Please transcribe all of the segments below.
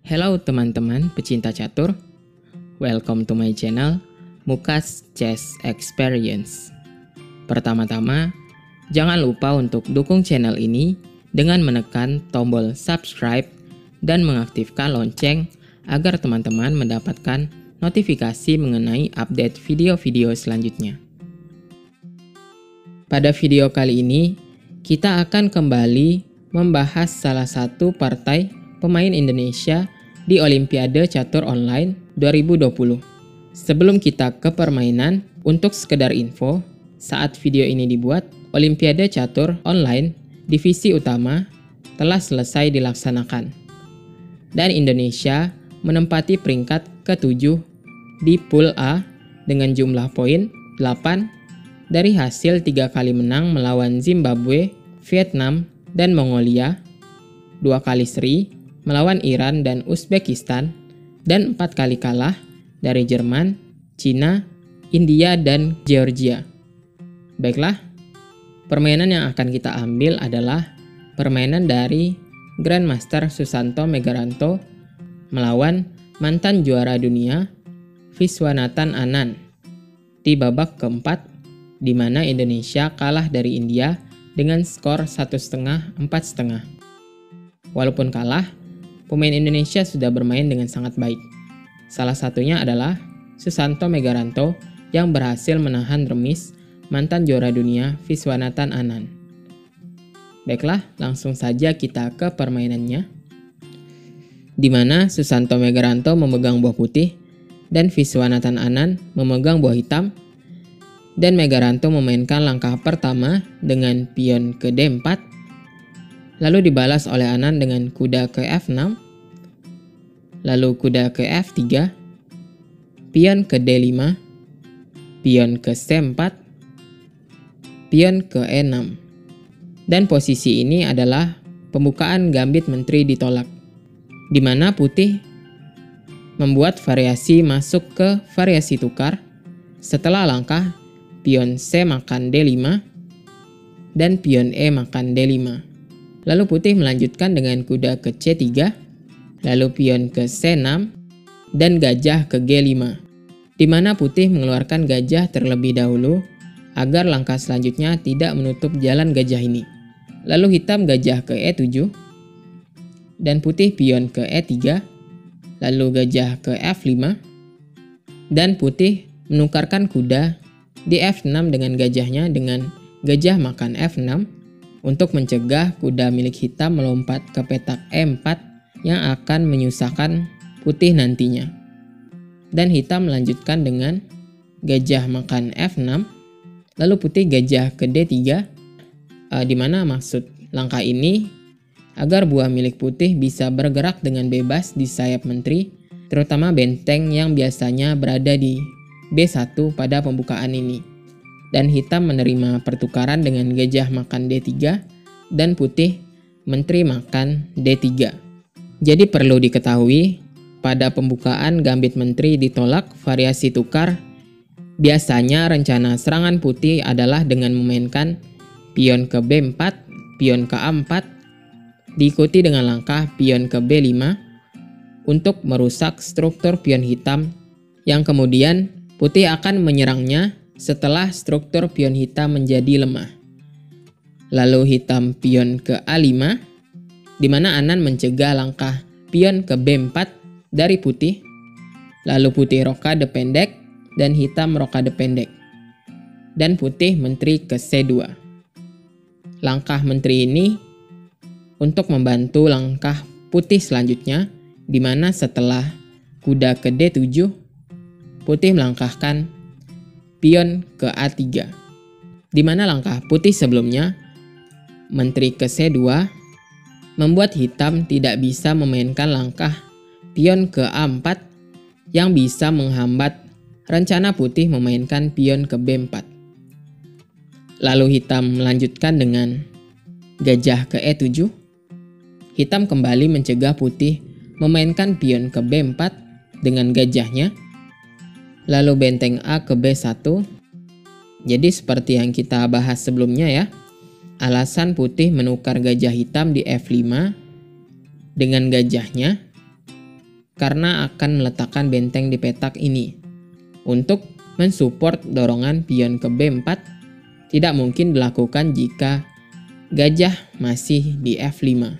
Hello teman-teman pecinta catur, welcome to my channel Mukas Chess Experience. Pertama-tama, jangan lupa untuk dukung channel ini dengan menekan tombol subscribe dan mengaktifkan lonceng agar teman-teman mendapatkan notifikasi mengenai update video-video selanjutnya. Pada video kali ini, kita akan kembali membahas salah satu partai pemain Indonesia di Olimpiade Catur Online 2020. Sebelum kita ke permainan, untuk sekedar info, saat video ini dibuat, Olimpiade Catur Online divisi utama telah selesai dilaksanakan. Dan Indonesia menempati peringkat ke-7 di Pool A dengan jumlah poin 8 dari hasil 3 kali menang melawan Zimbabwe, Vietnam, dan Mongolia, 2 kali seri melawan Iran dan Uzbekistan, dan 4 kali kalah dari Jerman, Cina, India, dan Georgia. Baiklah, permainan yang akan kita ambil adalah permainan dari Grandmaster Susanto Megaranto melawan mantan juara dunia Viswanathan Anand di babak keempat, di mana Indonesia kalah dari India dengan skor 1,5-4,5. Walaupun kalah, pemain Indonesia sudah bermain dengan sangat baik. Salah satunya adalah Susanto Megaranto yang berhasil menahan remis mantan juara dunia Viswanathan Anand. Baiklah, langsung saja kita ke permainannya. Di mana Susanto Megaranto memegang buah putih dan Viswanathan Anand memegang buah hitam. Dan Megaranto memainkan langkah pertama dengan pion ke D4, lalu dibalas oleh Anand dengan kuda ke F6, lalu kuda ke F3, pion ke D5, pion ke C4, pion ke E6. Dan posisi ini adalah pembukaan gambit menteri ditolak, di mana putih membuat variasi masuk ke variasi tukar setelah langkah pion C makan D5 dan pion E makan D5. Lalu putih melanjutkan dengan kuda ke C3, lalu pion ke C6, dan gajah ke G5, di mana putih mengeluarkan gajah terlebih dahulu agar langkah selanjutnya tidak menutup jalan gajah ini. Lalu hitam gajah ke E7, dan putih pion ke E3, lalu gajah ke F5, dan putih menukarkan kuda di F6 dengan gajahnya dengan gajah makan F6 untuk mencegah kuda milik hitam melompat ke petak E4 yang akan menyusahkan putih nantinya. Dan hitam melanjutkan dengan gajah makan F6, lalu putih gajah ke D3, di mana maksud langkah ini agar buah milik putih bisa bergerak dengan bebas di sayap menteri, terutama benteng yang biasanya berada di B1 pada pembukaan ini. Dan hitam menerima pertukaran dengan gajah makan D3 dan putih menteri makan D3. Jadi perlu diketahui, pada pembukaan gambit menteri ditolak variasi tukar, biasanya rencana serangan putih adalah dengan memainkan pion ke B4, pion ke A4, diikuti dengan langkah pion ke B5 untuk merusak struktur pion hitam yang kemudian putih akan menyerangnya setelah struktur pion hitam menjadi lemah. Lalu hitam pion ke A5, di mana Anand mencegah langkah pion ke B4 dari putih, lalu putih rokade pendek dan hitam rokade pendek, dan putih menteri ke C2. Langkah menteri ini untuk membantu langkah putih selanjutnya, di mana setelah kuda ke D7, putih melangkahkan pion ke A3, di mana langkah putih sebelumnya, menteri ke C2, membuat hitam tidak bisa memainkan langkah pion ke A4 yang bisa menghambat rencana putih memainkan pion ke B4. Lalu hitam melanjutkan dengan gajah ke E7, hitam kembali mencegah putih memainkan pion ke B4 dengan gajahnya, lalu benteng A ke B1. Jadi seperti yang kita bahas sebelumnya ya, alasan putih menukar gajah hitam di F5 dengan gajahnya karena akan meletakkan benteng di petak ini. Untuk mensupport dorongan pion ke B4 tidak mungkin dilakukan jika gajah masih di F5.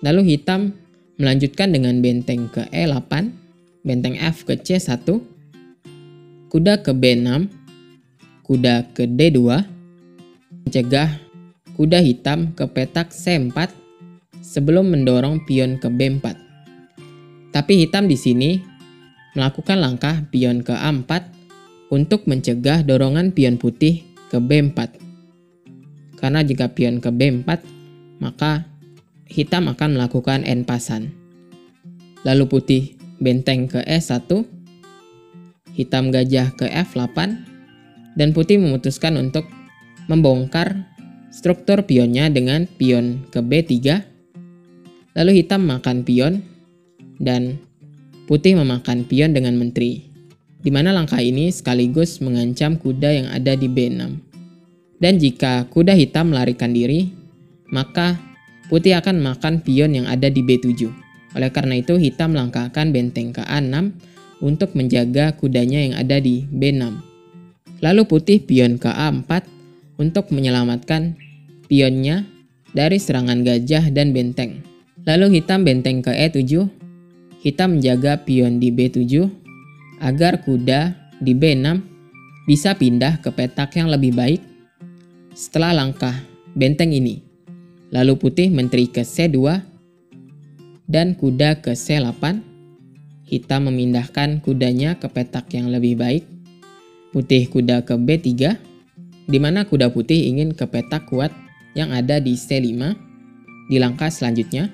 Lalu hitam melanjutkan dengan benteng ke E8, benteng F ke C1, kuda ke B6, kuda ke D2, mencegah kuda hitam ke petak C4 sebelum mendorong pion ke B4. Tapi hitam di sini melakukan langkah pion ke A4 untuk mencegah dorongan pion putih ke B4. Karena jika pion ke B4, maka hitam akan melakukan N pasan. Lalu putih benteng ke E1, hitam gajah ke F8, dan putih memutuskan untuk membongkar struktur pionnya dengan pion ke B3. Lalu hitam makan pion dan putih memakan pion dengan menteri. Di mana langkah ini sekaligus mengancam kuda yang ada di B6. Dan jika kuda hitam melarikan diri, maka putih akan makan pion yang ada di B7. Oleh karena itu hitam melangkahkan benteng ke A6 untuk menjaga kudanya yang ada di B6. Lalu putih pion ke A4 untuk menyelamatkan pionnya dari serangan gajah dan benteng. Lalu hitam benteng ke E7, hitam menjaga pion di B7 agar kuda di B6 bisa pindah ke petak yang lebih baik setelah langkah benteng ini. Lalu putih menteri ke C2 dan kuda ke C8, hitam memindahkan kudanya ke petak yang lebih baik. Putih kuda ke B3, di mana kuda putih ingin ke petak kuat yang ada di C5 di langkah selanjutnya,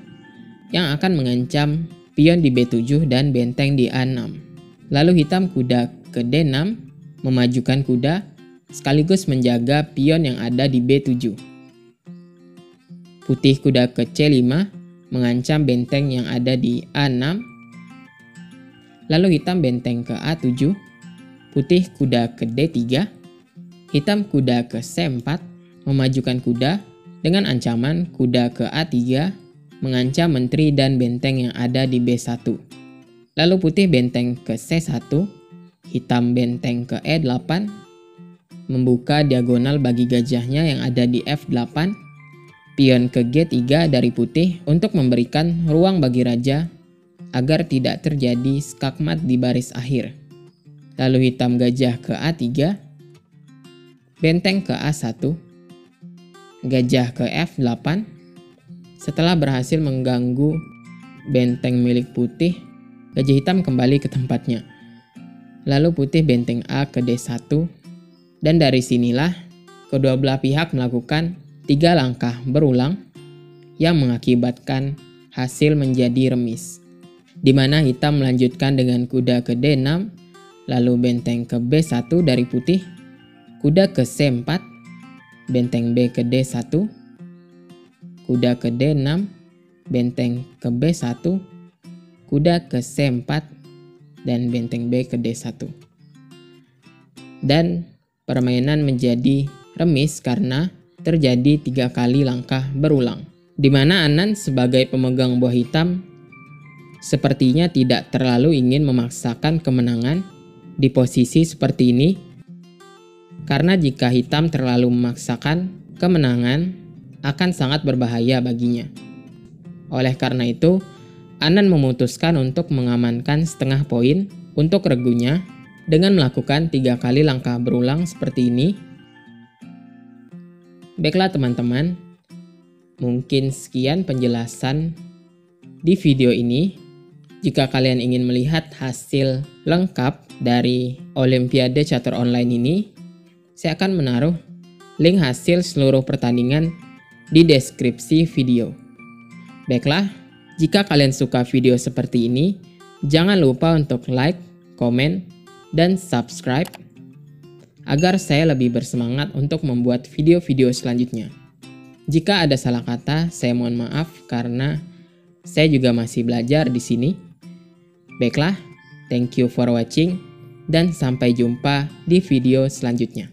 yang akan mengancam pion di B7 dan benteng di A6. Lalu hitam kuda ke D6, memajukan kuda sekaligus menjaga pion yang ada di B7. Putih kuda ke C5, mengancam benteng yang ada di A6. Lalu hitam benteng ke A7, putih kuda ke D3, hitam kuda ke C4, memajukan kuda dengan ancaman kuda ke A3, mengancam menteri dan benteng yang ada di B1. Lalu putih benteng ke C1, hitam benteng ke E8, membuka diagonal bagi gajahnya yang ada di F8, pion ke G3 dari putih untuk memberikan ruang bagi raja agar tidak terjadi skakmat di baris akhir. Lalu hitam gajah ke A3, benteng ke A1, gajah ke F8. Setelah berhasil mengganggu benteng milik putih, gajah hitam kembali ke tempatnya. Lalu putih benteng A ke D1, dan dari sinilah kedua belah pihak melakukan 3 langkah berulang yang mengakibatkan hasil menjadi remis. Di mana hitam melanjutkan dengan kuda ke D6, lalu benteng ke B1 dari putih, kuda ke C4, benteng B ke D1, kuda ke D6, benteng ke B1, kuda ke C4, dan benteng B ke D1. Dan permainan menjadi remis karena terjadi 3 kali langkah berulang. Di mana Anan sebagai pemegang buah hitam sepertinya tidak terlalu ingin memaksakan kemenangan di posisi seperti ini, karena jika hitam terlalu memaksakan kemenangan akan sangat berbahaya baginya. Oleh karena itu, Anan memutuskan untuk mengamankan setengah poin untuk regunya dengan melakukan 3 kali langkah berulang seperti ini. Baiklah teman-teman, mungkin sekian penjelasan di video ini. Jika kalian ingin melihat hasil lengkap dari Olimpiade Catur Online ini, saya akan menaruh link hasil seluruh pertandingan di deskripsi video. Baiklah, jika kalian suka video seperti ini, jangan lupa untuk like, komen, dan subscribe agar saya lebih bersemangat untuk membuat video-video selanjutnya. Jika ada salah kata, saya mohon maaf karena saya juga masih belajar di sini. Baiklah, thank you for watching dan sampai jumpa di video selanjutnya.